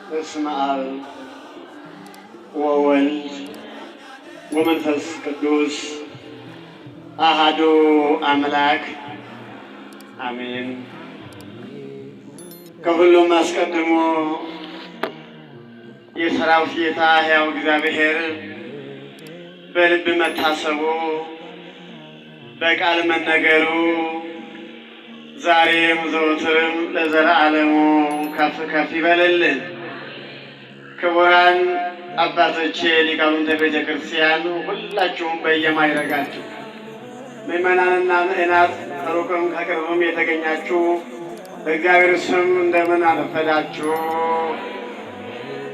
በስመ አብ ወወልድ ወመንፈስ ቅዱስ አሐዱ አምላክ አሜን። ከሁሉም አስቀድሞ የሰራዊት ጌታ ሕያው እግዚአብሔር በልብ መታሰቡ በቃል መነገሩ ዛሬም ዘወትርም ለዘላለሙ ከፍ ከፍ ይበልልን። ክቡራን አባቶቼ ሊቃውንተ ቤተ ክርስቲያን ሁላችሁም በየማይረጋችሁ ምእመናንና ምእናት ከሩቅም ከቅርብም የተገኛችሁ በእግዚአብሔር ስም እንደምን አረፈዳችሁ?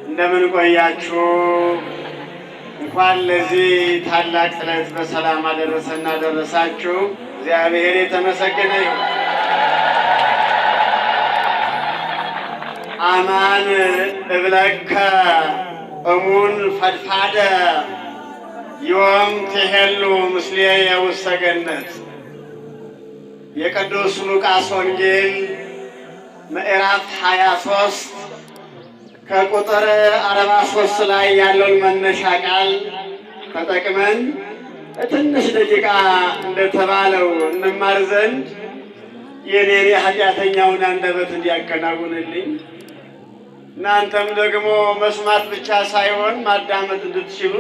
እንደምን ቆያችሁ? እንኳን ለዚህ ታላቅ ዕለት በሰላም አደረሰና አደረሳችሁ። እግዚአብሔር የተመሰገነ ይሁን። አማን እብለከ እሙን ፈድፋደ ዮም ትሄሉ ምስሌየ ውስተ ገነት። የቅዱስ ሉቃስ ወንጌል ምዕራፍ 23 ከቁጥር 43 ላይ ያለውን መነሻ ቃል ተጠቅመን ትንሽ ደቂቃ እንደተባለው እንማር ዘንድ የኔ ኃጢአተኛውን አንደበት እንዲያከናውንልኝ እናንተም ደግሞ መስማት ብቻ ሳይሆን ማዳመጥ እንድትችሉ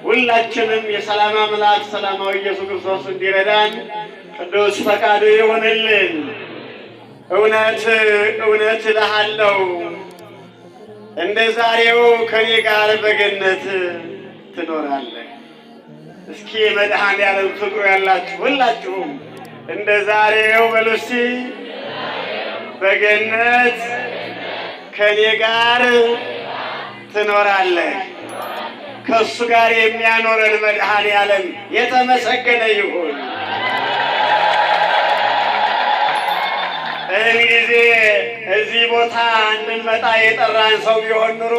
ሁላችንም የሰላም አምላክ ሰላማዊ ኢየሱስ ክርስቶስ እንዲረዳን ቅዱስ ፈቃዱ ይሁንልን። እውነት እውነት እልሃለሁ እንደ ዛሬው ከኔ ጋር በገነት ትኖራለህ። እስኪ መድኃኔዓለም ፍቅሩ ያላችሁ ሁላችሁም እንደ ዛሬው በሉ እስቲ በገነት ከኔ ጋር ትኖራለህ። ከእሱ ጋር የሚያኖረን መድኃኔዓለም የተመሰገነ ይሁን። ይህን ጊዜ እዚህ ቦታ እንድንመጣ የጠራን ሰው ቢሆን ኑሮ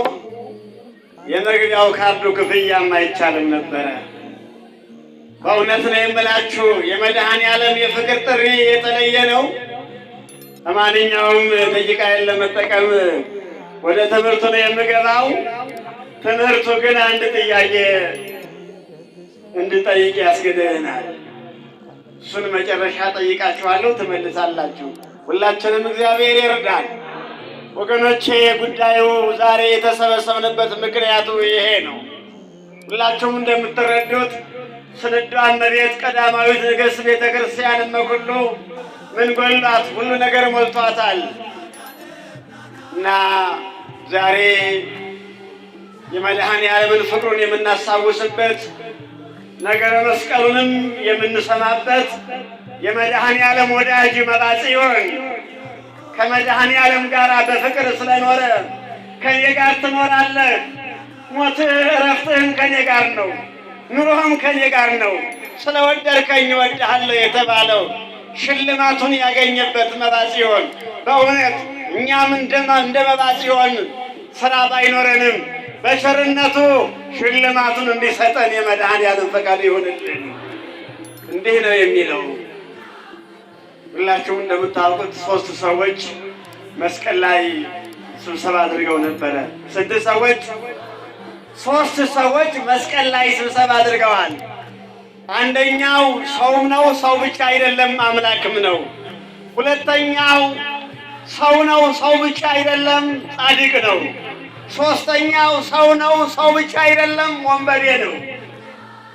የመግቢያው ካርዱ ክፍያም አይቻልም ነበረ። በእውነት ነው የምላችሁ፣ የመድኃኔዓለም የፍቅር ጥሪ የተለየ ነው። ከማንኛውም ደቂቃዬን ለመጠቀም ወደ ትምህርቱ ነው የምገባው። ትምህርቱ ግን አንድ ጥያቄ እንድጠይቅ ያስገድደናል። እሱን መጨረሻ ጠይቃችኋለሁ፣ ትመልሳላችሁ። ሁላችንም እግዚአብሔር ይርዳል። ወገኖቼ ጉዳዩ ዛሬ የተሰበሰብንበት ምክንያቱ ይሄ ነው። ሁላችሁም እንደምትረዱት ስንዷ እመቤት ቀዳማዊት ንግሥት ቤተ ክርስቲያን እመኩሉ ምን ጎሏት? ሁሉ ነገር ሞልቷታል። እና ዛሬ የመድኃኔዓለምን ፍቅሩን የምናስታውስበት ነገረ መስቀሉንም የምንሰማበት የመድኃኔዓለም ወዳጅ መባጽዮን ከመድኃኔዓለም ጋር በፍቅር ስለኖረ ከኔ ጋር ትኖራለህ፣ ሞትህ እረፍትህም ከኔ ጋር ነው፣ ኑሮህም ከኔ ጋር ነው፣ ስለወደድከኝ እወድሃለሁ የተባለው ሽልማቱን ያገኘበት መባጽዮን። በእውነት እኛም እንደ መባጽዮን ስራ ባይኖረንም በቸርነቱ ሽልማቱን እንዲሰጠን የመድኃኔዓለም ፈቃድ ይሁንልን። እንዲህ ነው የሚለው። ሁላችሁም እንደምታውቁት 3 ሰዎች መስቀል ላይ ስብሰባ አድርገው ነበረ። 6 ሰዎች 3 ሰዎች መስቀል ላይ ስብሰባ አድርገዋል። አንደኛው ሰውም ነው፣ ሰው ብቻ አይደለም አምላክም ነው። ሁለተኛው ሰው ነው፣ ሰው ብቻ አይደለም ጻድቅ ነው። ሶስተኛው ሰው ነው፣ ሰው ብቻ አይደለም ወንበዴ ነው።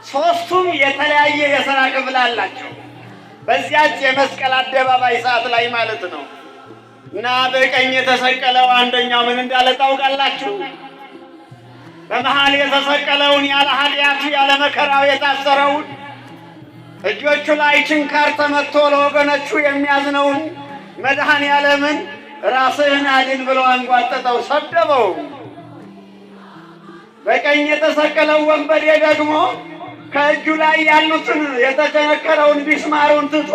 ሶስቱም የተለያየ የሥራ ክፍል አላቸው በዚያች የመስቀል አደባባይ ሰዓት ላይ ማለት ነው። እና በቀኝ የተሰቀለው አንደኛው ምን እንዳለ ታውቃላችሁ? በመሃል የተሰቀለውን ያለ ኃጢአቱ ያለ መከራው የታሰረውን እጆቹ ላይ ችንካር ተመትቶ ለወገኖቹ የሚያዝነውን መድኃኔዓለምን ራስህን አድን ብሎ አንጓጠጠው፣ ሰደበው። በቀኝ የተሰቀለው ወንበዴ ደግሞ ከእጁ ላይ ያሉትን የተቸነከረውን ቢስማሩን ትቶ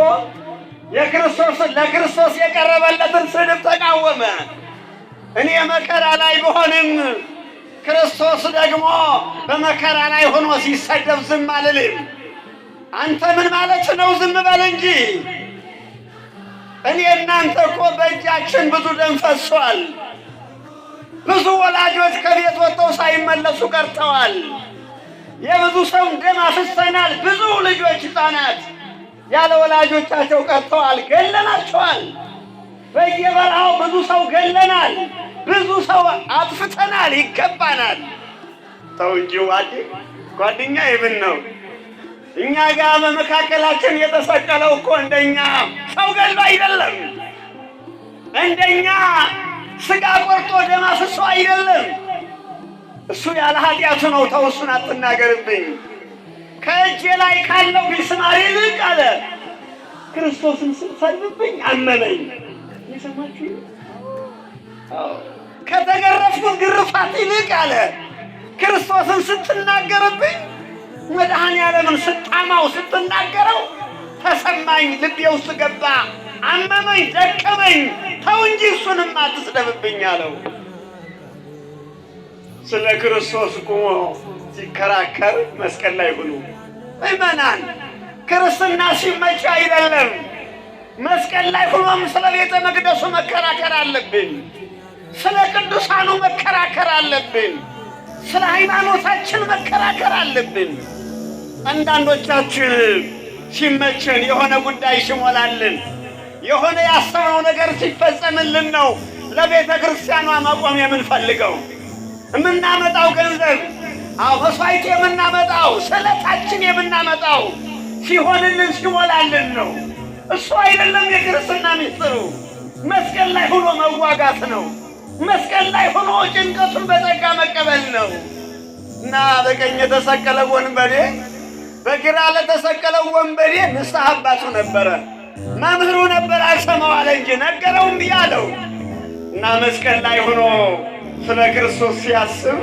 ለክርስቶስ የቀረበለትን ስድብ ተቃወመ። እኔ መከራ ላይ ብሆንም ክርስቶስ ደግሞ በመከራ ላይ ሆኖ ሲሰደብ ዝም አልልም። አንተ ምን ማለት ነው? ዝም በል እንጂ እኔ እናንተ እኮ በእጃችን ብዙ ደም ፈሷል። ብዙ ወላጆች ከቤት ወጥተው ሳይመለሱ ቀርተዋል። የብዙ ሰው ደም አፍሰናል። ብዙ ልጆች ሕፃናት ያለ ወላጆቻቸው ቀርተዋል። ገለናቸዋል። በየበረሃው ብዙ ሰው ገለናል። ብዙ ሰው አጥፍተናል። ይገባናል። ተው እንጂ ጓደኛ ይብን ነው። እኛ ጋር በመካከላችን የተሰቀለው እኮ እንደኛ ሰው ገሎ አይደለም። እንደኛ ስጋ ቆርጦ ደም አፍሶ አይደለም። እሱ ያለ ኃጢአቱ ነው። ተው እሱን አትናገርብኝ። ከእጄ ላይ ካለው ቢስማር ይልቅ አለ ክርስቶስን ስትሰድብብኝ አመመኝ። የሰማችሁ? ከተገረፍኩት ግርፋት ይልቅ አለ ክርስቶስን ስትናገርብኝ፣ መድኃኔዓለምን ስጣማው ስትናገረው ተሰማኝ፣ ልቤ ውስጥ ገባ፣ አመመኝ፣ ደቀመኝ። ተው እንጂ እሱንም አትስደብብኝ አለው። ስለ ክርስቶስ ቁሞ ሲከራከር መስቀል ላይ ሁሉ ምእመናን፣ ክርስትና ሲመች አይደለም። መስቀል ላይ ሁሉም ስለ ቤተ መቅደሱ መከራከር አለብን። ስለ ቅዱሳኑ መከራከር አለብን። ስለ ሃይማኖታችን መከራከር አለብን። አንዳንዶቻችን ሲመችን የሆነ ጉዳይ ሲሞላልን፣ የሆነ ያሰብነው ነገር ሲፈጸምልን ነው ለቤተ ክርስቲያኗ መቆም የምንፈልገው። የምናመጣው ገንዘብ መስዋዕት የምናመጣው ስለታችን የምናመጣው ሲሆንልን ሲሞላልን ነው። እሱ አይደለም የክርስትና ሚስጥሩ። መስቀል ላይ ሆኖ መዋጋት ነው። መስቀል ላይ ሆኖ ጭንቀቱን በጸጋ መቀበል ነው። እና በቀኝ የተሰቀለ ወንበዴ በግራ ለተሰቀለው ወንበዴ ንስሐ አባቱ ነበረ፣ መምህሩ ነበር። አልሰማው አለ እንጂ ነገረው እምቢ አለው። እና መስቀል ላይ ሆኖ ስለ ክርስቶስ ሲያስብ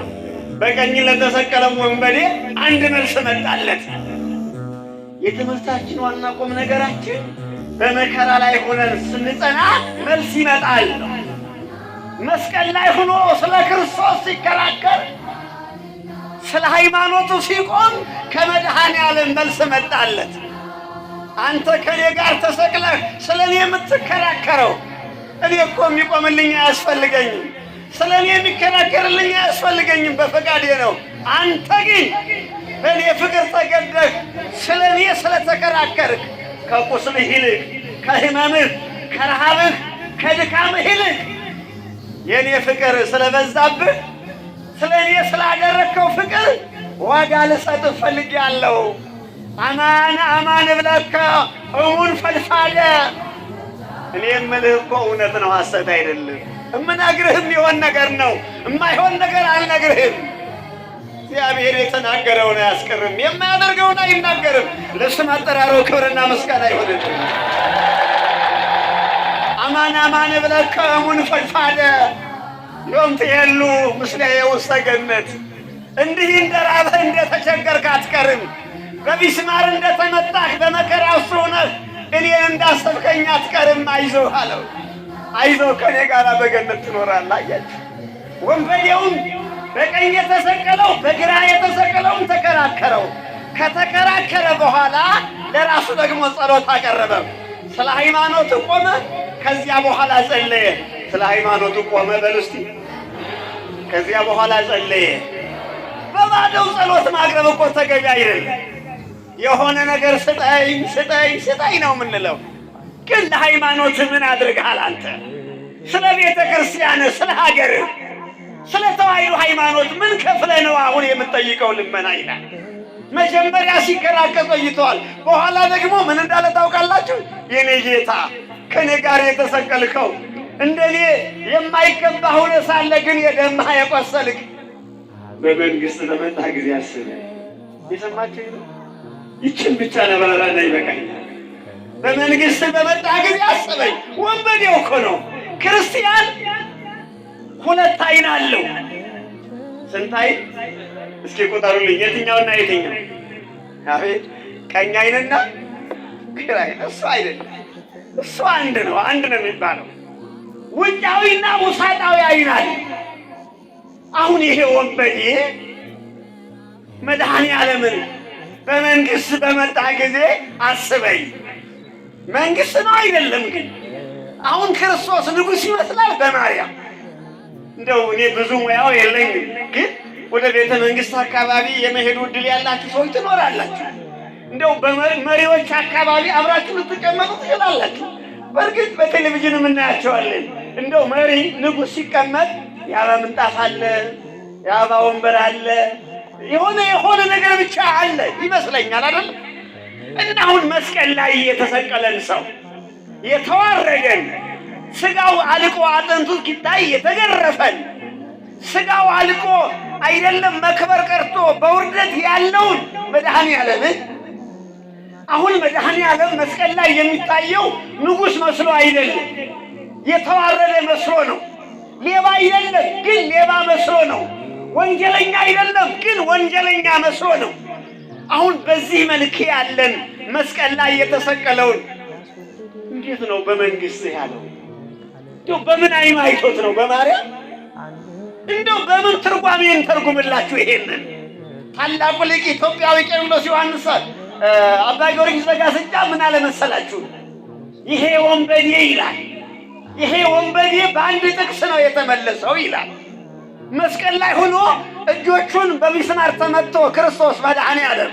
በቀኝ ለተሰቀለው ወንበዴ አንድ መልስ መጣለት። የትምህርታችን ዋና ቁም ነገራችን በመከራ ላይ ሆነን ስንጸና መልስ ይመጣል። መስቀል ላይ ሆኖ ስለ ክርስቶስ ሲከራከር፣ ስለ ሃይማኖቱ ሲቆም ከመድኃኔዓለም መልስ መጣለት። አንተ ከኔ ጋር ተሰቅለህ ስለ እኔ የምትከራከረው፣ እኔ እኮ የሚቆምልኝ አያስፈልገኝም፣ ስለ እኔ የሚከራከርልኝ አያስፈልገኝም፣ በፈቃዴ ነው። አንተ ግን በእኔ ፍቅር ተገደህ ስለ እኔ ስለተከራከርህ ከቁስልህ ይልቅ ከህመምህ ከረሃብህ ከድካምህ ይልቅ የእኔ ፍቅር ስለበዛብህ ስለ እኔ ስላደረግከው ፍቅር ዋጋ ልሰጥህ ፈልጌአለሁ። አማን አማን እብለከ እሙን ፈልፋደ። እኔ የምልህ እኮ እውነት ነው፣ ሐሰት አይደለም። እምነግርህም የሆን ነገር ነው፣ የማይሆን ነገር አልነግርህም። እግዚአብሔር የተናገረውን አያስቀርም፣ የማያደርገውን አይናገርም። ለስም አጠራሩ ክብርና ምስጋና ይሁንልህ። አማን አማን እብለከ እሙን ፈልፋደ ዮም ትሄሉ ምስሌየ ውስተ ገነት። እንዲህ እንደራበህ እንደተቸገርክ አትቀርም። በቢስማር እንደተመታህ በመከራ ውስጥ ሆነህ እኔን እንዳሰብከኝ አትቀርም። አይዞህ አለው። አይዞህ ከኔ ጋር በገነት ትኖራለህ። አያችሁ፣ ወንበዴውን በቀኝ የተሰቀለው በግራ የተሰቀለውን ተከራከረው። ከተከራከረ በኋላ ለራሱ ደግሞ ጸሎት አቀረበ። ስለ ሃይማኖቱ ቆመ። ከዚያ በኋላ ጸለየ። ስለ ሃይማኖቱ ቆመ በል እስቲ። ከዚያ በኋላ ጸለየ። በባዶው ጸሎት ማቅረብ እኮ ተገቢ አይደለም። የሆነ ነገር ስጠኝ ስጠኝ ስጠኝ ነው የምንለው። ግን ለሃይማኖት ምን አድርገሃል አንተ? ስለ ቤተ ክርስቲያን፣ ስለ ሀገር፣ ስለ ተዋሕዶ ሃይማኖት ምን ከፍለህ ነው አሁን የምትጠይቀው ልመና ይላል። መጀመሪያ ሲከራከር ቆይተዋል። በኋላ ደግሞ ምን እንዳለ ታውቃላችሁ? የኔ ጌታ ከኔ ጋር የተሰቀልከው እንደኔ የማይገባ ሆነ ሳለ ግን የደማህ የቆሰልክ በመንግስት ለመጣ ጊዜ አስበ። የሰማችሁ ነው። ይችን ብቻ ለባላዳ ይበቃኛል። በመንግስት በመጣ ጊዜ አስበኝ። ወንበዴው እኮ ነው። ክርስቲያን ሁለት አይን አለው። ስንት አይን? እስኪ ቁጠሩልኝ። የትኛውና የትኛው? አቤት፣ ቀኝ አይንና ግራ አይን። እሱ አይደለም፣ እሱ አንድ ነው። አንድ ነው የሚባለው። ውጫዊና ውሳጣዊ አይን አለ። አሁን ይሄ ወንበዴ መድኃኔዓለምን በመንግስት በመጣ ጊዜ አስበኝ። መንግስት ነው አይደለም? ግን አሁን ክርስቶስ ንጉሥ ይመስላል በማርያም እንደው እኔ ብዙ ሙያው የለኝም፣ ግን ወደ ቤተ መንግስት አካባቢ የመሄዱ ዕድል ያላችሁ ሰዎች ትኖራላችሁ። እንደው በመሪዎች አካባቢ አብራችሁ ልትቀመጡ ትችላላችሁ። በእርግጥ በቴሌቪዥን እናያቸዋለን። እንደው መሪ ንጉሥ ሲቀመጥ የአበባ ምንጣፍ አለ፣ የአበባ ወንበር አለ፣ የሆነ ነገር ብቻ አለ ይመስለኛል አይደል? እና አሁን መስቀል ላይ የተሰቀለን ሰው የተዋረደን ስጋው አልቆ አጥንቱ እስኪታይ የተገረፈን ስጋው አልቆ አይደለም መክበር ቀርቶ በውርደት ያለውን መድኃኔዓለምን አሁን መድኃኔዓለም መስቀል ላይ የሚታየው ንጉሥ መስሎ አይደለም፣ የተዋረደ መስሎ ነው። ሌባ አይደለም፣ ግን ሌባ መስሎ ነው። ወንጀለኛ አይደለም፣ ግን ወንጀለኛ መስሎ ነው። አሁን በዚህ መልክ ያለን መስቀል ላይ የተሰቀለውን እንዴት ነው በመንግስት ያለው? እንደው በምን አይኑ አይቶት ነው? በማርያም እንደው በምን ትርጓሜን ተርጉምላችሁ? ይሄንን ታላቁ ሊቅ ኢትዮጵያዊ ቄርሎስ ዮሐንስ አባ ጊዮርጊስ ዘጋስጫ ምን አለ መሰላችሁ? ይሄ ወንበዴ ይላል። ይሄ ወንበዴ በአንድ ጥቅስ ነው የተመለሰው ይላል። መስቀል ላይ ሆኖ እጆቹን በሚስማር ተመትቶ ክርስቶስ መድኃኔዓለም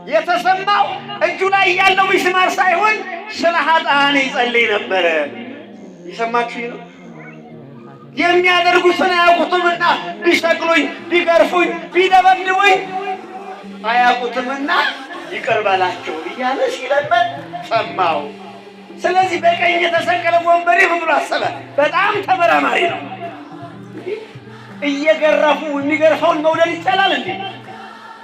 የተሰማው እጁ ላይ ያለው ሚስማር ሳይሆን ስለ ኃጥአን ይጸልይ ነበረ። ይሰማችሁ ነው። የሚያደርጉትን አያውቁትምና ቢሰቅሉኝ፣ ቢገርፉኝ፣ ቢደበድቡኝ አያውቁትምና ይቅር በላቸው እያለ ሲለምን ሰማው። ስለዚህ በቀኝ የተሰቀለ ወንበዴ ምን ብሎ አሰበ? በጣም ተመራማሪ ነው። እየገረፉ የሚገርፈውን መውደድ ይቻላል እንዴ?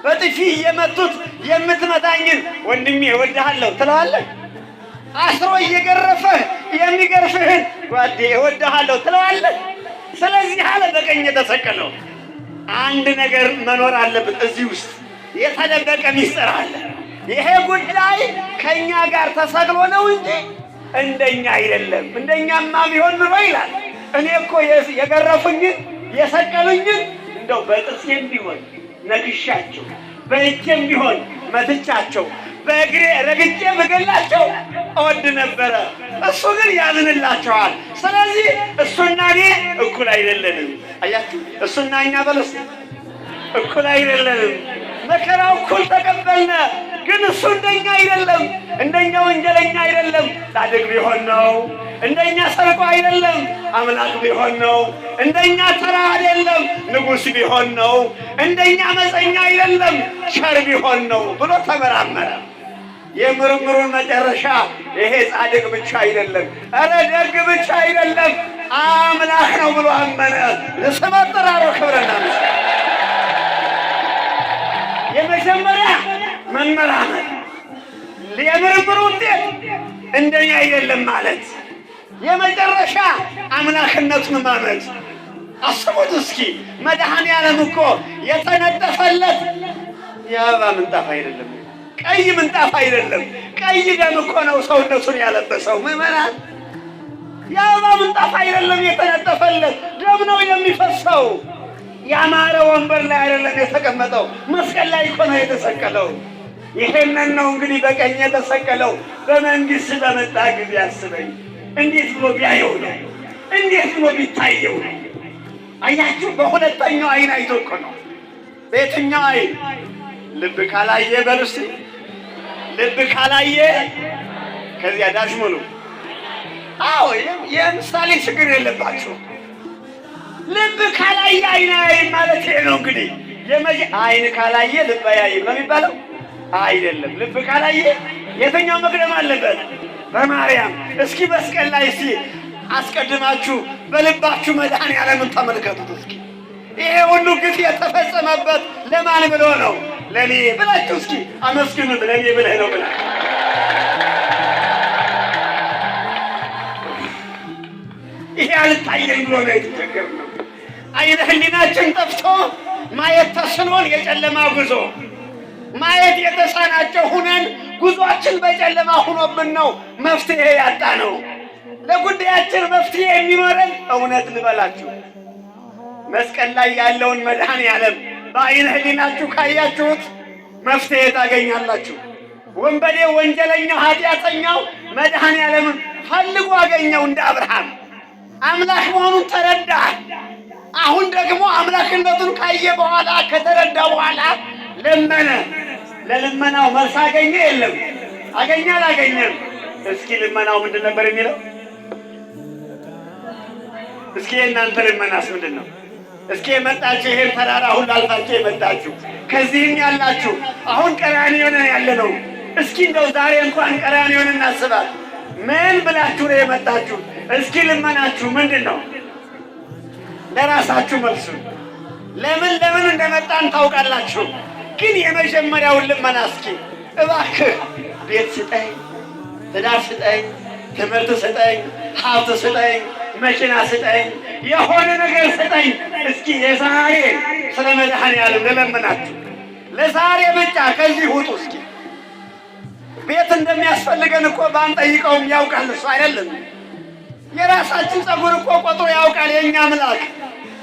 በጥፊ እየመቱት የምትመታኝን ወንድሜ እወድሃለሁ ትለዋለህ? አስሮ እየገረፈህ የሚገርፍህን ጓዴ እወድሃለሁ ትለዋለህ? ስለዚህ አለ በቀኝ የተሰቀለው አንድ ነገር መኖር አለበት። እዚህ ውስጥ የተደበቀ ሚስጥር አለ። ይሄ ጉዳይ ከኛ ጋር ተሰቅሎ ነው እንጂ እንደኛ አይደለም። እንደኛማ ቢሆን ኑሮ ይላል እኔ እኮ የገረፉኝን የሰቀሉኝን እንደው በጥርሴም ቢሆን ነክሻቸው፣ በእጄም ቢሆን መትቻቸው፣ በእግሬ ረግጬ ብገላቸው እወድ ነበረ። እሱ ግን ያዝንላቸዋል። ስለዚህ እሱና እኔ እኩል አይደለንም። አያችሁ፣ እሱና እኛ በለስ እኩል አይደለንም። መከራው እኩል ተቀበልነ፣ ግን እሱ እንደኛ አይደለም። እንደኛ ወንጀለኛ አይደለም። ጻድቅ ቢሆን ነው። እንደኛ ሰርቆ አይደለም። አምላክ ቢሆን ነው። እንደኛ ተራ አይደለም። ንጉሥ ቢሆን ነው። እንደኛ መፀኛ አይደለም። ቸር ቢሆን ነው ብሎ ተመራመረ። የምርምሩን መጨረሻ ይሄ ጻድቅ ብቻ አይደለም፣ ኧረ ደግ ብቻ አይደለም፣ አምላክ ነው ብሎ አመነ። ለስመ አጠራሩ ክብርና ምስጋና። የመጀመሪያ መመራመር፣ የምርምሩ ውጤት እንደኛ አይደለም ማለት፣ የመጨረሻ አምላክነቱን ማመን። አስቡት እስኪ መድኃኔዓለም እኮ የተነጠፈለት የአበባ ምንጣፍ አይደለም፣ ቀይ ምንጣፍ አይደለም፣ ቀይ ደም እኮ ነው ሰውነቱን ያለበሰው። ምዕመናን፣ የአበባ ምንጣፍ አይደለም የተነጠፈለት፣ ደም ነው የሚፈሰው። ያማረ ወንበር ላይ አይደለም የተቀመጠው፣ መስቀል ላይ እኮ ነው የተሰቀለው። ይሄንን ነው እንግዲህ በቀኝ የተሰቀለው። በመንግስት በመጣ ጊዜ አስበኝ እንዴት ብሎ ቢያየው ነው፣ እንዴት ብሎ ቢታየው ነው። አያችሁ፣ በሁለተኛው አይን አይቶ እኮ ነው። በየትኛው አይን? ልብ ካላየ በሉ እስቲ፣ ልብ ካላየ ከዚያ ዳሽ ሙሉ። አዎ የምሳሌ ችግር የለባችሁ። ልብ ካላየ አይን አያይም ማለት ይሄ ነው እንግዲህ። አይን ካላየ ልብ አያይም ነው የሚባለው አይደለም። ልብ ካላየ የትኛው መቅደም አለበት? በማርያም። እስኪ መስቀል ላይ እስኪ አስቀድማችሁ በልባችሁ መድኃኔዓለምን ተመልከቱት እስኪ። ይሄ ሁሉ ግፍ የተፈጸመበት ለማን ብሎ ነው? ለኔ ብላችሁ እስኪ አመስግኑት። ለኔ ብለህ ነው ብላ ይሄ አልታየኝ ብሎ ነው የተቸገርነው። አይነ ህሊናችን ጠፍቶ ማየት ተስኖን የጨለማ ጉዞ ማየት የተሳናቸው ሁነን ጉዞአችን በጨለማ ሁኖብን ነው መፍትሄ ያጣ ነው። ለጉዳያችን መፍትሄ የሚኖረን እውነት ልበላችሁ መስቀል ላይ ያለውን መድኃኔዓለም በአይነ ህሊናችሁ ካያችሁት መፍትሄ ታገኛላችሁ። ወንበዴ፣ ወንጀለኛው፣ ኃጢአተኛው መድኃኔዓለምን ፈልጎ አገኘው። እንደ አብርሃም አምላክ መሆኑን ተረዳ። አሁን ደግሞ አምላክነቱን ካየ በኋላ ከተረዳ በኋላ ለመነ። ለልመናው መልስ አገኘ? የለም። አገኘ? አላገኘም? እስኪ ልመናው ምንድን ነበር የሚለው? እስኪ የእናንተ ልመናስ ምንድን ነው? እስኪ የመጣችሁ ይሄን ተራራ ሁሉ አልፋችሁ የመጣችሁ ከዚህም ያላችሁ አሁን ቀራንዮ ነን ያለነው። እስኪ እንደው ዛሬ እንኳን ቀራንዮን እናስባት። ምን ብላችሁ ነው የመጣችሁ? እስኪ ልመናችሁ ምንድን ነው? ለራሳችሁ መልሱ። ለምን እንደመጣን ታውቃላችሁ። ግን የመጀመሪያውን ልመና እስኪ እባክህ ቤት ስጠኝ፣ ትዳር ስጠኝ፣ ትምህርት ስጠኝ፣ ሀብት ስጠኝ፣ መኪና ስጠኝ፣ የሆነ ነገር ስጠኝ። እስኪ የዛሬ ስለ መድኃኔዓለም ለለመናችሁ ለዛሬ ብቻ ከዚህ ውጡ። እስኪ ቤት እንደሚያስፈልገን እኮ ባንጠይቀውም ያውቃል እሱ አይደለም? የራሳችን ፀጉር እኮ ቆጥሮ ያውቃል የእኛ አምላክ።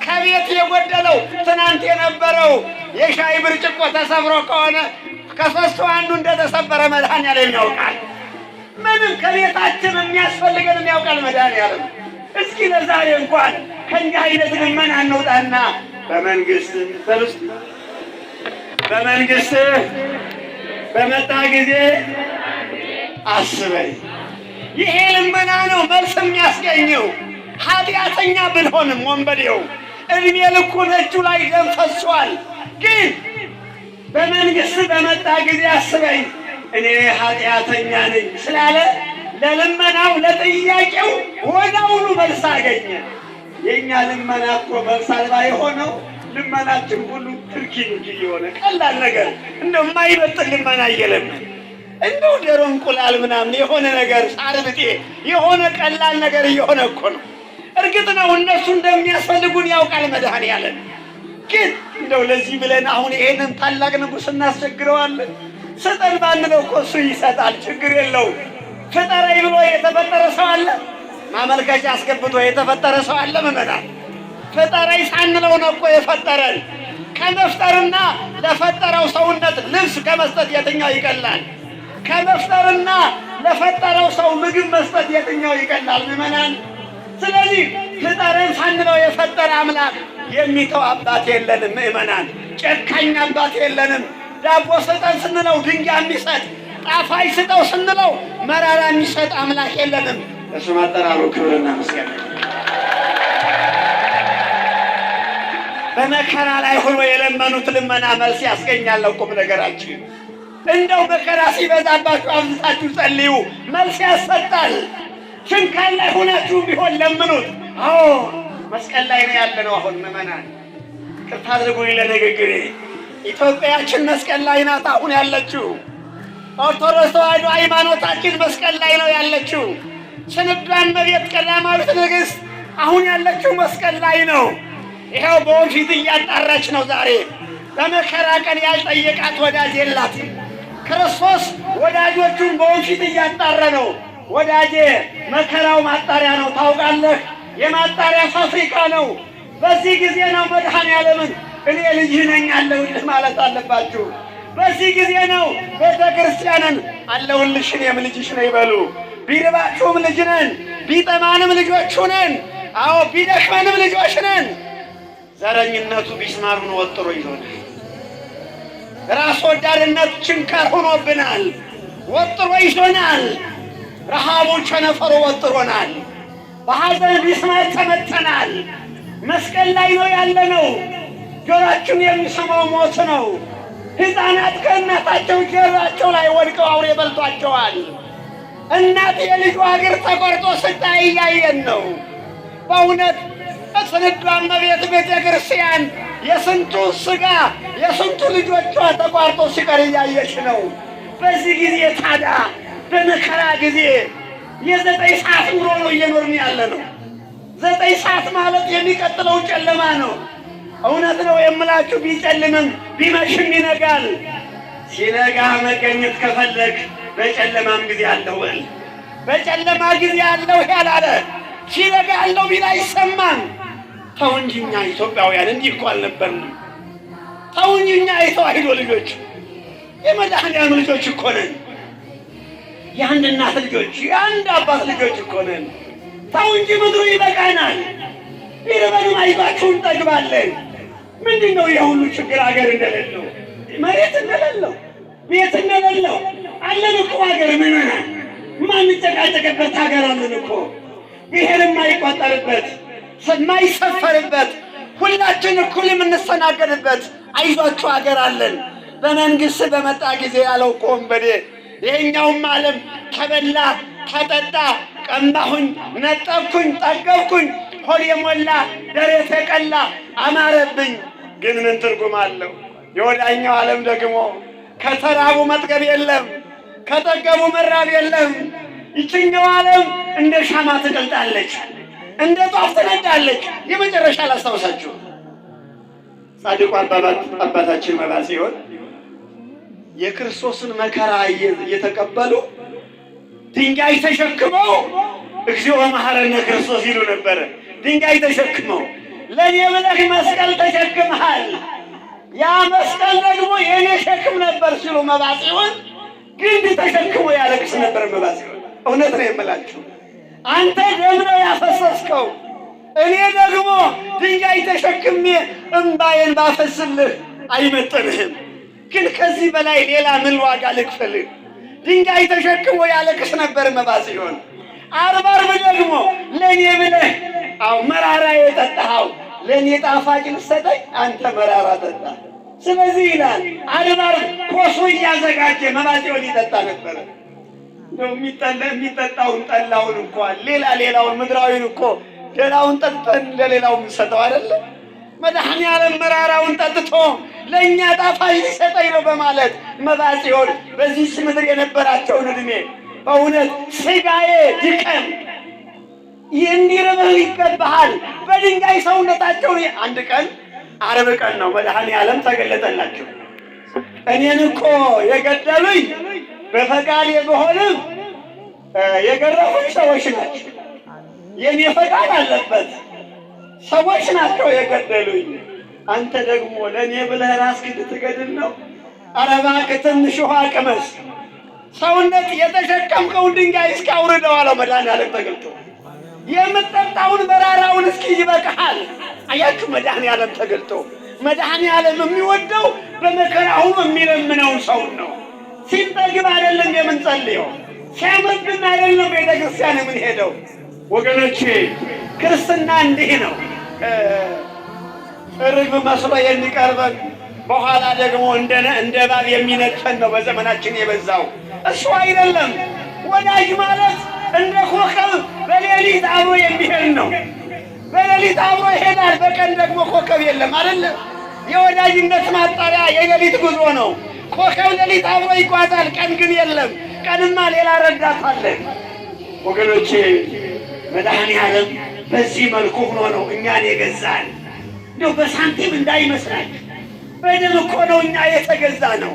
ከቤት የጎደለው ትናንት የነበረው የሻይ ብርጭቆ ተሰብሮ ከሆነ ከሦስቱ አንዱ እንደተሰበረ መድኃኔዓለም ያውቃል። ምንም ከቤታችን የሚያስፈልገንም ያውቃል መድኃኔዓለም። እስኪ ለዛሬ እንኳን ከእንዲህ አይነት ልመና እንውጣና በመንግሥትህ በመጣ ጊዜ አስበኝ። ይሄ ልመና ነው መልስ የሚያስገኘው። ኃጢአተኛ ብንሆንም ወንበዴው እድሜ ልኩን እጁ ላይ ደም ፈሷል። ግን በመንግሥት በመጣ ጊዜ አስበኝ እኔ ኃጢአተኛ ነኝ ስላለ ለልመናው ለጥያቄው ወዲያውኑ መልስ አገኘ። የእኛ ልመና እኮ መልስ አልባ የሆነው ልመናችን ሁሉ ትርኪ የሆነ ቀላል ነገር እንደው የማይበጥል ልመና እየለመን እንደው ዶሮ እንቁላል ምናምን የሆነ ነገር ሳር ብጤ የሆነ ቀላል ነገር እየሆነ እኮ ነው። እርግጥ ነው እነሱ እንደሚያስፈልጉን ያውቃል መድኃኔዓለም። ግን እንደው ለዚህ ብለን አሁን ይሄንን ታላቅ ንጉሥ እናስቸግረዋለን? ስጠን ባንለው እኮ እሱ ይሰጣል፣ ችግር የለውም። ፍጠረኝ ብሎ የተፈጠረ ሰው አለ? ማመልከቻ አስገብቶ የተፈጠረ ሰው አለ? ምዕመናን ፍጠረኝ ሳንለው ነው እኮ የፈጠረን። ከመፍጠርና ለፈጠረው ሰውነት ልብስ ከመስጠት የትኛው ይቀላል? ከመፍጠርና ለፈጠረው ሰው ምግብ መስጠት የትኛው ይቀላል? ምዕመናን ስለዚህ ፍጠረን ሳንለው የፈጠረ አምላክ የሚተው አባት የለንም። ምዕመናን ጨካኝ አባት የለንም። ዳቦ ስጠን ስንለው ድንጋይ የሚሰጥ ጣፋጭ ስጠው ስንለው መራራ የሚሰጥ አምላክ የለንም። እሱ ማጠራሩ ክብርና ምስጋና። በመከራ ላይ ሆኖ የለመኑት ልመና መልስ ያስገኛል። ቁም ነገራችን እንደው መከራ ሲበዛባችሁ አብዝታችሁ ጸልዩ፣ መልስ ያሰጣል። ችንካል ላይ ሆናችሁ ቢሆን ለምኑት። አዎ መስቀል ላይ ነው ያለነው አሁን ምዕመናን። ቅርታ አድርጉኝ ለንግግሬ። ኢትዮጵያችን መስቀል ላይ ናት አሁን ያለችው። ኦርቶዶክስ ተዋሕዶ ሃይማኖታችን መስቀል ላይ ነው ያለችው። ስንዷ እመቤት ቀዳማዊት ንግሥት አሁን ያለችው መስቀል ላይ ነው። ይኸው በወንፊት እያጣራች ነው። ዛሬ በመከራ ቀን ያልጠየቃት ወዳጅ የላትም። ክርስቶስ ወዳጆቹን በወንፊት እያጣረ ነው። ወዳጄ መከራው ማጣሪያ ነው ታውቃለህ። የማጣሪያ ፋብሪካ ነው። በዚህ ጊዜ ነው መድኃኔዓለምን እኔ ልጅህ ነኝ አለሁልህ ማለት አለባችሁ። በዚህ ጊዜ ነው ቤተ ክርስቲያንን አለሁልሽ እኔም ልጅሽ ነኝ በሉ። ቢርባችሁም ልጅ ነን፣ ቢጠማንም ልጆቹ ነን። አዎ ቢደክመንም ልጆች ነን። ዘረኝነቱ ቢስማሩን ወጥሮ ይዞናል። ራስ ወዳድነት ችንካር ሆኖብናል፣ ወጥሮ ይዞናል። ረሃቡ ቸነፈሩ ወጥሮናል። በሐዘን ቢስማር ተመተናል። መስቀል ላይ ነው ያለነው። ጆሮአችን የሚሰማው ሞት ነው። ሕፃናት ከእናታቸው ጀርባቸው ላይ ወድቀው አውሬ በልቷቸዋል። እናት የልጇ እግር ተቆርጦ ስታይ እያየን ነው። በእውነት ስንዷ እመቤት ቤተ ክርስቲያን የስንቱ ሥጋ የስንቱ ልጆቿ ተቋርጦ ሲቀር እያየች ነው። በዚህ ጊዜ ታዲያ በመከራ ጊዜ የ9 ሰዓት ኑሮ ነው እየኖርን ያለ ነው። 9 ሰዓት ማለት የሚቀጥለው ጨለማ ነው። እውነት ነው የምላችሁ፣ ቢጨልምም ቢመሽም ይነጋል። ሲነጋ መገኘት ከፈለግ በጨለማም ጊዜ አለው በል። በጨለማ ጊዜ አለው ያላለ ሲነጋ አለው ቢል አይሰማም። ተው እንጂ እኛ ኢትዮጵያውያን እንዲህ እኮ አልነበርንም። ተው እንጂ እኛ የተዋሕዶ ልጆች የመድኃኔዓለም ልጆች እኮ ነን። የአንድ እናት ልጆች የአንድ አባት ልጆች እኮ ነን። ተው እንጂ ምድሩ ይበቃናል። ቢርበንም አይዟችሁ እንጠግባለን። ምንድነው የሁሉ ችግር? ሀገር እንደሌለው፣ መሬት እንደሌለው፣ ቤት እንደሌለው አለን እኮ ሀገር ምንሆናል? ማንጨቃጨቅበት ሀገር አለን እኮ። ብሔር የማይቆጠርበት የማይሰፈርበት ሁላችን እኩል የምንስተናገድበት አይዟችሁ ሀገር አለን። በመንግስት በመጣ ጊዜ ያለው እኮ ወንበዴ ይሄኛውም ዓለም ከበላ ከጠጣ ቀማሁኝ፣ ነጠብኩኝ፣ ጠገብኩኝ፣ ሆድ የሞላ ደረቴ ቀላ አማረብኝ። ግን ምን ትርጉም አለው? የወዳኛው ዓለም ደግሞ ከተራቡ መጥገብ የለም፣ ከጠገቡ መራብ የለም። ይችኛው ዓለም እንደ ሻማ ትቀልጣለች፣ እንደ ጧፍ ትነዳለች። የመጨረሻ ላስታውሳችሁ፣ ጻድቁ አባታችን መባጽዮን የክርስቶስን መከራ እየተቀበሉ ድንጋይ ተሸክመው እግዚኦ መሐረነ ክርስቶስ ይሉ ነበረ። ድንጋይ ተሸክመው ለኔ ብለህ መስቀል ተሸክመሃል፣ ያ መስቀል ደግሞ የኔ ሸክም ነበር ሲሉ መባጽዮን ግንድ ተሸክሞ ያለቅስ ነበር መባጽዮን። እውነት ነው የምላችሁ፣ አንተ ደም ነው ያፈሰስከው፣ እኔ ደግሞ ድንጋይ ተሸክሜ እምባዬን ባፈስልህ አይመጥንህም። ግን ከዚህ በላይ ሌላ ምን ዋጋ ልክፈልህ? ድንጋይ ተሸክሞ ያለቅስ ነበር መባጽዮን። ዓርብ ዓርብ ደግሞ ለኔ ብለህ መራራ የጠጣኸው ለኔ ጣፋጭ ልትሰጠኝ አንተ መራራ ጠጣ። ስለዚህ ይላል ዓርብ ዓርብ ኮሶ እያዘጋጀ መባጽዮን ይጠጣ ነበረ። እንደው የሚጠጣውን ጠላውን እንኳን ሌላውን ምድራዊን እኮ ሌላውን ጠጥተን ለሌላው የምንሰጠው አይደለም። መድኃኔዓለም መራራውን ጠጥቶ ለእኛ ጣፋጭ ሊሰጠኝ ነው በማለት መባጽዮን በዚህ ምድር የነበራቸውን ዕድሜ በእውነት ሥጋዬ ድከም እንዲርብህ ይገባሃል በድንጋይ ሰውነታቸውን። አንድ ቀን ዓርብ ቀን ነው መድኃኔዓለም ተገለጠላቸው። እኔን እኮ የገደሉኝ በፈቃዴ በሆንም የገረፉኝ ሰዎች ናቸው። የኔ ፈቃድ አለበት፣ ሰዎች ናቸው የገደሉኝ። አንተ ደግሞ ለእኔ ብለህ ራስህን ልትገድል ነው? ኧረ እባክህ ትንሽ ውሃ ቅመስ፣ ሰውነት የተሸከምከውን ድንጋይ እስኪ አውርደው አለው መድኃኔዓለም ተገልጦ። የምትጠጣውን መራራውን እስኪ ይበቃሃል። አያችሁ መድኃኔዓለም ተገልጦ። መድኃኔዓለም የሚወደው በመከራ ሆኖ የሚለምነውን ሰውን ነው። ሲጠግብ አይደለም የምንጸልየው፣ ሲያመግን አይደለም ቤተ ክርስቲያን የምንሄደው። ወገኖቼ ክርስትና እንዲህ ነው። ርግብ መስሎ የሚቀርበን በኋላ ደግሞ እንደ እባብ የሚነድፈን ነው በዘመናችን የበዛው። እሱ አይደለም። ወዳጅ ማለት እንደ ኮከብ በሌሊት አብሮ የሚሄድ ነው። በሌሊት አብሮ ይሄዳል፣ በቀን ደግሞ ኮከብ የለም አይደለ? የወዳጅነት ማጣሪያ የሌሊት ጉዞ ነው። ኮከብ ሌሊት አብሮ ይጓዛል፣ ቀን ግን የለም። ቀንማ ሌላ ረዳት አለ። ወገኖቼ መድኃኔዓለም በዚህ መልኩ ሆኖ ነው እኛን የገዛን። እንደው በሳንቲም እንዳይመስላችሁ፣ በደም እኮ ነው እኛ የተገዛ ነው።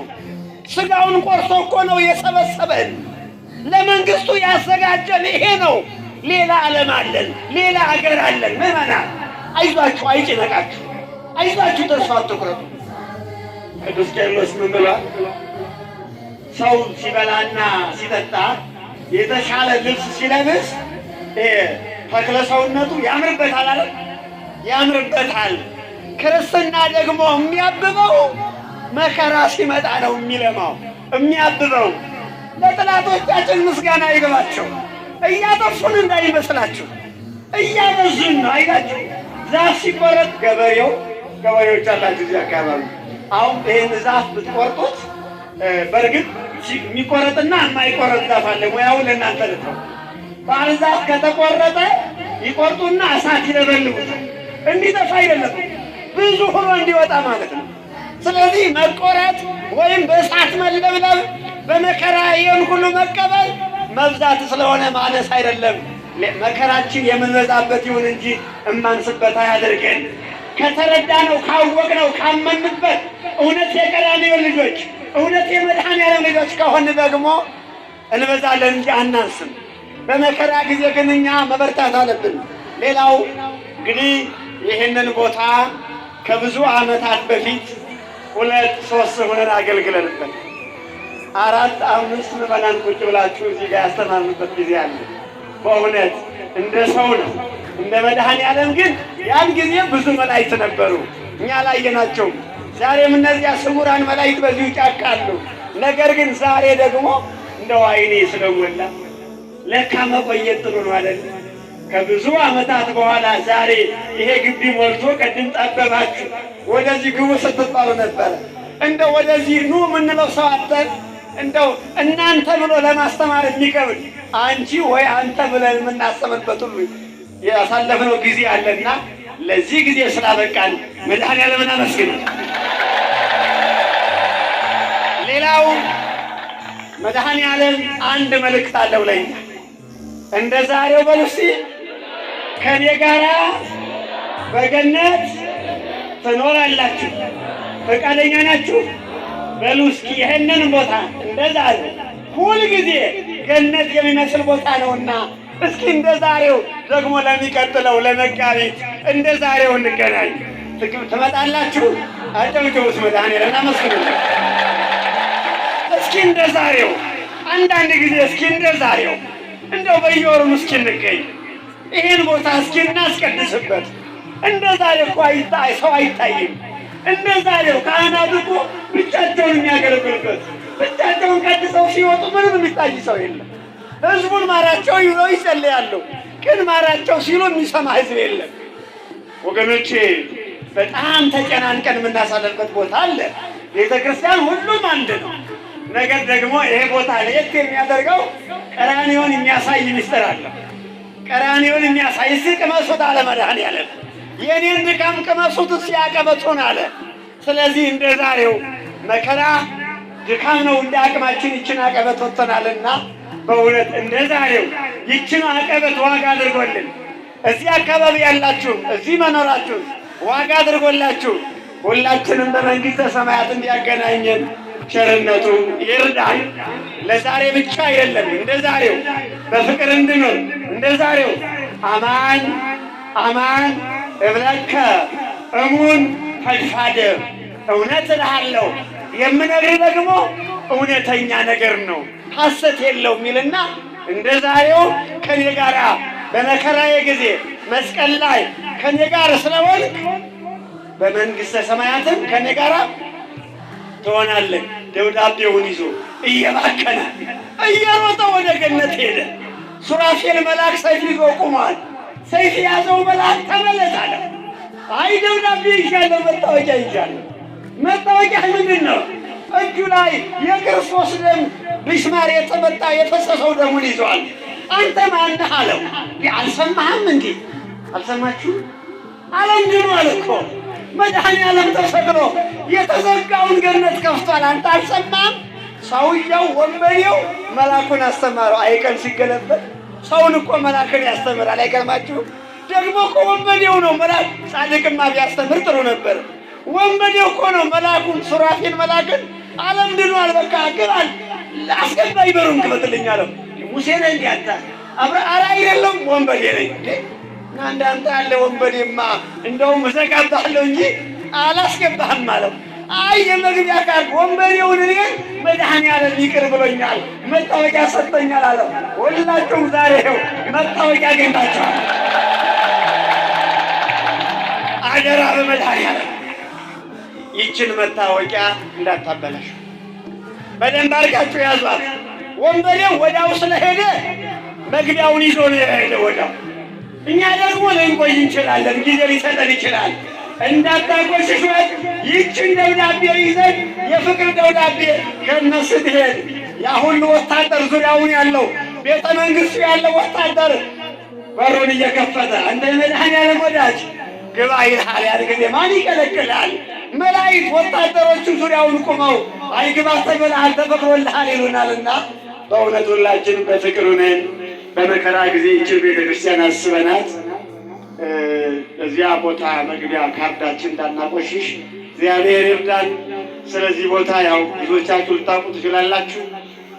ሥጋውን ቆርሶ እኮ ነው የሰበሰበን። ለመንግስቱ ያዘጋጀን ይሄ ነው። ሌላ ዓለም አለን፣ ሌላ አገር አለን። ምዕመናን አይዟችሁ፣ አይጭነቃችሁ፣ አይዟችሁ፣ ተስፋ አትቁረጡ። ቅዱስ ቄርሎስ ምን ብሏል? ሰው ሲበላና ሲጠጣ የተሻለ ልብስ ሲለብስ ተክለ ሰውነቱ ያምርበታል አለ፣ ያምርበታል። ክርስትና ደግሞ የሚያብበው መከራ ሲመጣ ነው የሚለማው የሚያብበው። ለጠላቶቻችን ምስጋና ይገባቸው። እያጠፉን እንዳይመስላችሁ፣ እያበዙን ነው። አይታችሁ ዛፍ ሲቆረጥ ገበሬዎች አላችሁ እዚህ አካባቢ። አሁን ይህን ዛፍ ብትቆርጡት በእርግጥ የሚቆረጥና የማይቆረጥ ዛፍ አለ። ሙያውን ለእናንተ ልተው። ባህር ዛፍ ከተቆረጠ ይቆርጡና እሳት ይለበልቡታል። እንዲጠፋ አይደለም፣ ብዙ ሆኖ እንዲወጣ ማለት ነው። ስለዚህ መቆረጥ ወይም በእሳት መለብለብ፣ በመከራ ይህን ሁሉ መቀበል መብዛት ስለሆነ ማነስ አይደለም። መከራችን የምንበዛበት ይሁን እንጂ እማንስበት አያደርገን። ከተረዳነው፣ ካወቅነው፣ ካመንበት እውነት የቀራንዮ ልጆች፣ እውነት የመድኃኔዓለም ልጆች ከሆን ደግሞ እንበዛለን እንጂ አናንስም። በመከራ ጊዜ ግን እኛ መበርታት አለብን። ሌላው እንግዲህ ይህንን ቦታ ከብዙ ዓመታት በፊት 2-3 ሆነን አገልግለንበት 4-5 ምዕመናን ቁጭ ብላችሁ እዚህ ጋር ያስተማርንበት ጊዜ አለ። በእውነት እንደ ሰው ነው፣ እንደ መድኃኔዓለም ግን ያን ጊዜ ብዙ መላእክት ነበሩ፣ እኛ አላየናቸውም። ዛሬም እነዚያ ስውራን መላእክት በዚሁ ጫካ አሉ። ነገር ግን ዛሬ ደግሞ እንደው ዓይኔ ስለሞላ ለካ መቆየት ጥሩ ነው አይደል? ከብዙ ዓመታት በኋላ ዛሬ ይሄ ግቢ ሞልቶ ቅድም ጠበባችሁ ወደዚህ ግቡ ስትባሉ ነበረ። እንደው ወደዚህ ኑ የምንለው ሰው አጠን እንደው እናንተ ብሎ ለማስተማር የሚከብድ አንቺ ወይ አንተ ብለን የምናስተምርበት ሁሉ ያሳለፍነው ጊዜ አለና ለዚህ ጊዜ ስላበቃን መድኃኔዓለምን አመስግኑ። ሌላው መድኃኔዓለም አንድ መልእክት አለው ለኛ። እንደ ዛሬው በሉ እስቲ ከኔ ጋራ በገነት ትኖራላችሁ፣ ፈቃደኛ ናችሁ? በሉ እስኪ ይሄንን ቦታ እንደ ዛሬው ሁልጊዜ ገነት የሚመስል ቦታ ነውና እስኪ እንደ ዛሬው ደግሞ ለሚቀጥለው ለመጋቢት እንደ ዛሬው እንገናኝ። ትመጣላችሁ? አጨብጭቡት፣ መድኃኔዓለም አመስግኑልኝ። እስኪ እንደ ዛሬው አንዳንድ ጊዜ እስኪ እንደ ዛሬው እንደው በየወሩም እስኪ እንገኝ፣ ይሄን ቦታ እስኪ እናስቀድስበት። እንደ ዛሬው እኮ ሰው አይታይም። እንደ ዛሬው ካህናት እኮ ብቻቸውን የሚያገለግሉበት ብቻቸውን ቀድሰው ሲወጡ ምንም የሚታይ ሰው የለም። ህዝቡን ማራቸው ይብለው ይጸልያሉ፣ ግን ማራቸው ሲሉ የሚሰማ ህዝብ የለም። ወገኖቼ በጣም ተጨናንቀን የምናሳልፍበት ቦታ አለ። ቤተ ክርስቲያን ሁሉም አንድ ነው። ነገር ደግሞ ይሄ ቦታ ለየት የሚያደርገው ቀራንዮን የሚያሳይ ምስጢር አለ። ቀራንዮን የሚያሳይ እስኪ ቅመሱት አለ መድኃኔዓለም። የኔን ድካም ቅመሱት እስኪ ያቀበቱን አለ። ስለዚህ እንደ ዛሬው መከራ ድካም ነው፣ እንደ አቅማችን ይችን አቀበት ወጥተናልና በእውነት እንደ ዛሬው ይችን አቀበት ዋጋ አድርጎልን እዚህ አካባቢ ያላችሁ እዚህ መኖራችሁ ዋጋ አድርጎላችሁ ሁላችንም በመንግሥተ ሰማያት እንዲያገናኘን ቸርነቱ ይርዳል። ለዛሬ ብቻ አይደለም፣ እንደ ዛሬው በፍቅር እንድኖር እንደ ዛሬው አማን አማን እብለከ እሙን ፈድፋደ እውነት እልሃለሁ የምነግርህ ደግሞ እውነተኛ ነገር ነው፣ ሐሰት የለውም ይልና እንደ ዛሬው ከኔ ጋር በመከራዬ ጊዜ መስቀል ላይ ከኔ ጋር ስለሆንክ በመንግሥተ ሰማያትም ከኔ ጋር ትሆናለህ። ደብዳቤውን ይዞ እየባከነ እየሮጠ ወደ ገነት ሄደ። ሱራፌል መልአክ ሰይፍ ይዞ ቆሟል። ሰይፍ ያዘው መልአክ ተመለስ አለ። አይ ደብዳቤ ይዣለሁ፣ መታወቂያ ይዣለሁ። መታወቂያ ምንድን ነው? እጁ ላይ የክርስቶስ ደም ብስማር የተመጣ የፈሰሰው ደሙን ይዟል። አንተ ማነህ አለው። አልሰማህም እንዴ? አልሰማችሁ? አለምድኗል እኮ መድኃኔዓለም ተሰቅሎ የተዘጋውን ገነት ከፍቷል። አንተ አልሰማህም? ሰውየው ወንበዴው መልአኩን አስተማረው። አይቀን ሲገለበጥ ሰውን እኮ መልአክን ያስተምራል። አይገርማችሁም? ደግሞ እኮ ወንበዴው ነው። መልአክ ጻድቅማ ቢያስተምር ጥሩ ነበር። ወንበዴው እኮ ነው መልአኩን ሱራፌል መልአክን አለምድኗል። በቃ ግባል አስገባ ይበሩን ክፈትልኝ አለው። ሙሴ ነህ እንዲህ አንተ? ኧረ አይደለም ወንበዴ ነኝ። እንዳንተ ያለ ወንበዴማ እንደውም እዘጋብሃለሁ እንጂ አላስገባህም አለው። አይ የመግቢያ ቃል ወንበዴውን እኔ መድኃኔዓለም ይቅር ብሎኛል፣ መታወቂያ ሰጥቶኛል አለው። ሁላችሁም ዛሬ ይኸው መታወቂያ አግኝታችኋል። አደራ በመድኃኔዓለም ይችን መታወቂያ እንዳታበላሽ በደንብ አድርጋችሁ ያዟት። ወንበዴው ወዲያው ስለሄደ መግቢያውን ይዞ ነው የሄደ ወዲያው። እኛ ደግሞ ልንቆይ እንችላለን፣ ጊዜ ሊሰጠን ይችላል። እንዳታቆሽሿት ይችን ደብዳቤ ይዘን የፍቅር ደብዳቤ ከእነሱ ትሄድ። ያ ሁሉ ወታደር ዙሪያውን ያለው ቤተ መንግሥቱ ያለው ወታደር በሩን እየከፈተ አንተ የመድኃኔዓለም ወዳጅ ግባ ይልሃል። ያን ጊዜ ማን ይከለክልሃል? መላእክት ወታደሮቹ ዙሪያውን ቁመው አይግባ ተብለሃል ተፈቅዶልሃል ይሉናልና በእውነት ሁላችን በፍቅር ነን። በመከራ ጊዜ ይችን ቤተክርስቲያን አስበናት እዚያ ቦታ መግቢያ ካርዳችን እንዳናቆሽሽ እግዚአብሔር ይርዳን። ስለዚህ ቦታ ያው ብዙዎቻችሁ ልታውቁ ትችላላችሁ፣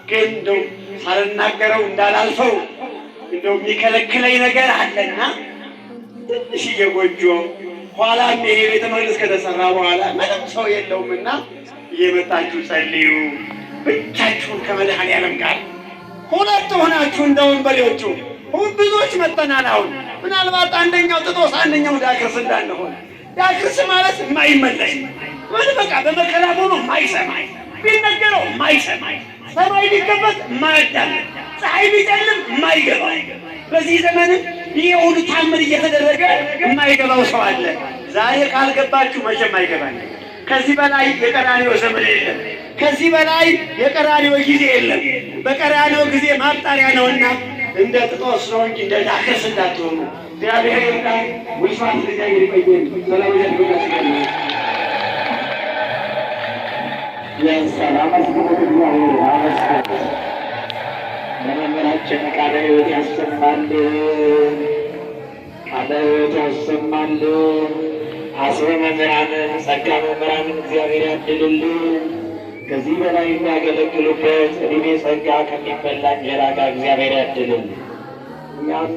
ግን እንደው ሳልናገረው እንዳላልፈው እንደው የሚከለክለኝ ነገር አለና ትንሽዬ ጎጆ ኋላም ይሄ ቤተ መቅደስ ከተሰራ በኋላ ምንም ሰው የለውምና እየመጣችሁ ጸልዩ። ብቻችሁን ከመድኃኔዓለም ጋር ሁለት ሆናችሁ እንደ ወንበዴዎቹ ብዙዎች መጥተናል። አሁን ምናልባት አንደኛው ጥጦስ አንደኛው ዳክርስ እንዳንሆን። ዳክርስ ማለት የማይመለስ ማለት በቃ በመከራ ሆኖ የማይሰማ ቢነገረው የማይሰማ ሰማይ ቢከፈት የማያዳምጥ ፀሐይ ቢጨልም የማይገባ በዚህ ዘመን ይሄ ሁሉ ታምር እየተደረገ የማይገባው ሰው አለ። ዛሬ ካልገባችሁ መቼም አይገባኝ። ከዚህ በላይ የቀራንዮ ዘመን የለም። ከዚህ በላይ የቀራንዮ ጊዜ የለም። በቀራንዮ ጊዜ ማጣሪያ ነውና እንደ ጥጦስ ነው እንጂ እንደ ዳክርስ እንዳትሆኑ። እግዚአብሔር ይርዳን። ውልፋት ለእግዚአብሔር ይቆየን። ሰላም ይሁን። የሰላም አስገቦት እግዚአብሔር አመስግኑ። ለመምህራችን ቃለ ሕይወት ያሰማልን፣ ቃለ ሕይወት ያሰማልን። አስበ መምህራንን ጸጋ መምህራንን እግዚአብሔር ያድልልን። ከዚህ በላይ የሚያገለግሉበት እድሜ ጸጋ ከሚበላ እንጀራ ጋር እግዚአብሔር ያድልልን። እኛም